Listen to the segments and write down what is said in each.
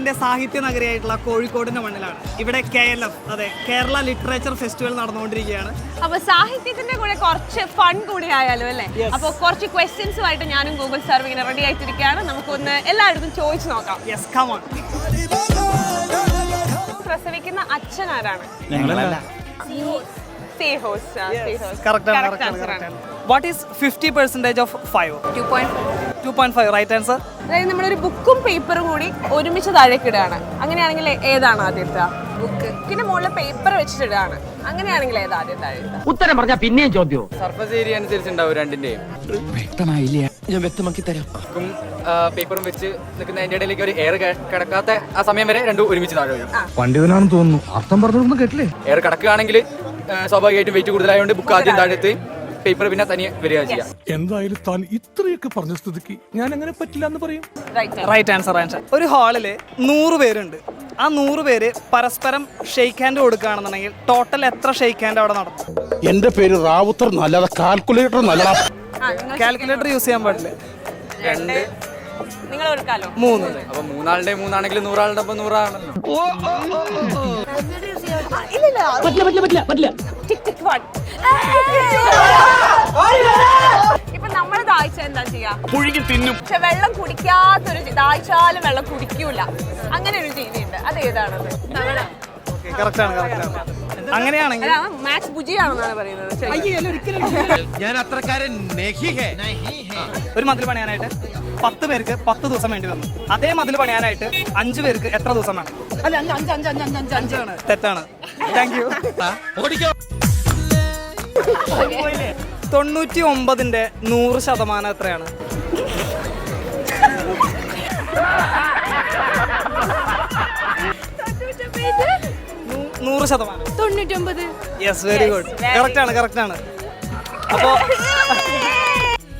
കേരളത്തിന്റെ സാഹിത്യ നഗരിയായിട്ടുള്ള കോഴിക്കോടിന്റെ മണ്ണിലാണ്. ഇവിടെ KLF, അതെ, കേരള ലിറ്ററേച്ചർ ഫെസ്റ്റിവൽ നടന്നുകൊണ്ടിരിക്കുകയാണ്. അപ്പൊ സാഹിത്യത്തിന്റെ കൂടെ കുറച്ച് ഫൺ കൂടി ആയാലും അല്ലേ? അപ്പൊ കുറച്ച് ക്വസ്റ്റ്യൻസുമായിട്ട് ഞാനും ഗൂഗിൾ സാർ ഇങ്ങനെ റെഡി ആയിട്ടിരിക്കുകയാണ്. നമുക്കൊന്ന് എല്ലായിടത്തും ചോദിച്ചു നോക്കാം. Yes, come on. പ്രസവിക്കുന്ന അച്ഛൻ ആരാണ്? What is 50% of 5? 2.5. Right answer. അതായത് നമ്മളൊരു ബുക്കും പേപ്പറും കൂടി ഒരുമിച്ച് താഴേക്കിടുകയാണ്. അങ്ങനെയാണെങ്കിൽ ഏതാണ് ആദ്യത്തെ? ബുക്കിന്റെ മുകളിൽ പേപ്പർ വെച്ചിട്ടിടുകയാണ്. അങ്ങനെയാണെങ്കിൽ ഏതാ ആദ്യത്തെ? ഉത്തരം പറഞ്ഞാൽ പിന്നെയും ചോദ്യമോ? സർഫസ് ഏരിയ അനുസരിച്ചുണ്ടാവും രണ്ടിന്റെയും. വ്യക്തമായില്ല, ഞാൻ വ്യക്തമാക്കി തരാം. ബുക്കും പേപ്പറും വെച്ച് നിൽക്കുന്ന അതിന്റെ ഇടയിലേക്ക് ഒരു എയർ കിടക്കാത്ത ആ സമയം വരെ രണ്ടും ഒരുമിച്ച് താഴെ വരും. പണ്ഡിതനാണെന്ന് തോന്നുന്നു. അർത്ഥം പറഞ്ഞൊന്നും കേട്ടില്ലേ? എയർ കിടക്കുകയാണെങ്കിൽ സ്വാഭാവികമായിട്ടും വെയിറ്റ് കൂടുതലായതുകൊണ്ട് ബുക്ക് ആദ്യം താഴത്ത്, പേപ്പർ പിന്നെ തനിയെ വരിക ചെയ്യാം. എന്തായാലും താൻ ഇത്രയൊക്കെ പറഞ്ഞ സ്ഥിതിക്ക് ഞാൻ അങ്ങനെ പറ്റില്ല എന്ന് പറയും. Right answer. ഒരു ഹാളില് 100 പേരുണ്ട്. ആ 100 പേര് പരസ്പരം ഷെയ്ക്ക് ഹാൻഡ് കൊടുക്കുകയാണെന്നുണ്ടെങ്കിൽ ടോട്ടൽ എത്ര ഷെയ്ക്ക് ഹാൻഡ് അവിടെ നടത്തും? എന്റെ പേര് റാവുത്തർ നല്ലതാ, കാൽക്കുലേറ്റർ നല്ലതാ. കാൽക്കുലേറ്റർ യൂസ് ചെയ്യാൻ പാടില്ല. 2 നിങ്ങൾ എടുക്കാലോ. 3. അപ്പൊ 3 ആണെങ്കിൽ 100 ആളുടെ ഒപ്പം 100 ആണല്ലോ. ഇപ്പൊ നമ്മള് ദാഹിച്ച എന്താ ചെയ്യാ? പുഴുങ്ങി തിന്നും. പക്ഷെ വെള്ളം കുടിക്കാത്തൊരു ദാഹിച്ചാലും വെള്ളം കുടിക്കൂല, അങ്ങനെ ഒരു ജീവിയുണ്ട്. അത് ഏതാണത്? അങ്ങനെയാണെങ്കിൽ മാക്സ് ബുജിയാണെന്നാണ് പറയുന്നത്. ഞാൻ അത്രക്കാരൻ ഒരു മതിൽ പണിയാനായിട്ട് 10 പേർക്ക് 10 ദിവസം വേണ്ടി വന്നു. അതേ മതിൽ പണിയാനായിട്ട് 5 പേർക്ക് എത്ര ദിവസം വേണം? തെറ്റാണ്. Thank you. 99ന്റെ 100% എത്രയാണ്? 100%. 99. Yes, very good. കറക്റ്റ് ആണ്. അപ്പോ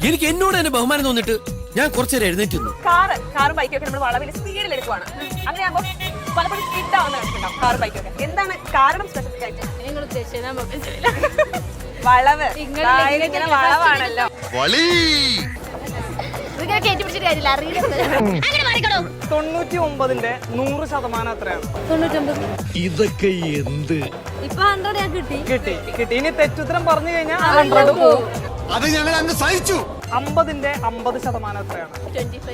എനിക്ക് എന്നോട് തന്നെ ബഹുമാനം തോന്നിട്ട് ഞാൻ കുറച്ചേരം എഴുന്നേറ്റ്. കാറും ബൈക്കൊക്കെ നമ്മൾ വളവിൽ സ്പീഡിൽ എടുക്കുവാണ്. അങ്ങനെയാകുമ്പോ പലപ്പോഴും സ്കിഡ് ആവുന്ന കേട്ടിട്ടുണ്ടാവും കാറും ബൈക്കൊക്കെ. എന്താണ് കാരണം? സ്പെസിഫിക് ആയിട്ട് നിങ്ങൾ ഉദ്ദേശിച്ചത് വളവ്. ഇങ്ങനെ വളവാണല്ലോ. 99ന്റെ 100% എത്രയാണ്? 99. ഇതൊക്കെ എന്ത്? ഇപ്പൊ 100 കിട്ടി. ഇനി തെറ്റുത്തരം പറഞ്ഞു കഴിഞ്ഞാൽ 100 പോകും. അത് ഞങ്ങൾ അങ്ങ് സഹിച്ചു. 50ന്റെ 50% എത്രയാണ്?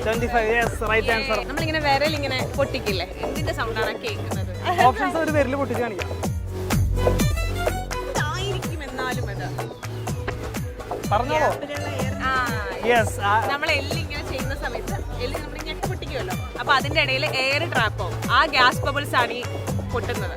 25. Yes, right answer. നമ്മളിങ്ങനെ വിരൽ ഇങ്ങനെ പൊട്ടിക്കില്ലേ? എന്തിന്റെ സൗണ്ടാണ് കേൾക്കുന്നത്? ഓപ്ഷൻസ് ഒരു പേരിൽ പൊട്ടിച്ച് കാണിക്കാം. എന്നാലും പറഞ്ഞോളൂ. യെസ്, നമ്മൾ എല്ലിങ്ങനെ ചെയ്യുന്ന സമയത്ത് എല്ല് നമ്മളിങ്ങനെ പൊട്ടിക്കുമല്ലോ. അപ്പൊ അതിന്റെ ഇടയിൽ എയർ ട്രാപ്പോ ആ ഗ്യാസ് ബബിൾസ് ആണ് ഈ പൊട്ടുന്നത്.